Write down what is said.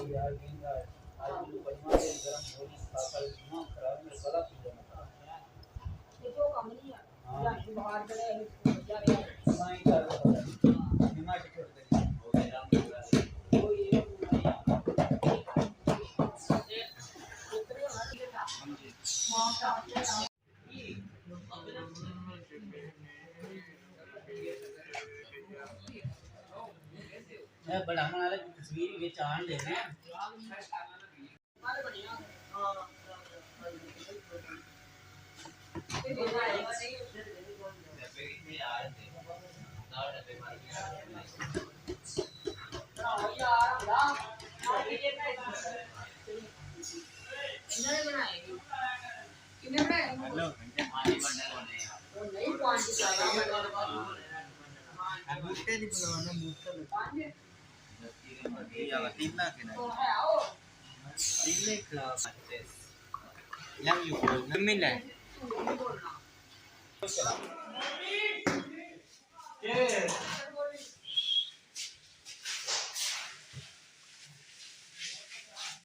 यार गेंदा आज मुझे परमा के गरम होली खाकर ना खराब मेरे गला पी जाना ये तो कम नहीं है या बाहर चले जा रहे हैं नहीं कर रहा हिमा छोड़ दे हो गया राम पूरा वो ये पूरा उतरे हर ये था मां का मैं बढ़ाने वाले तस्वीर के चांद लेने yangอยู่นั่นไม่แหละ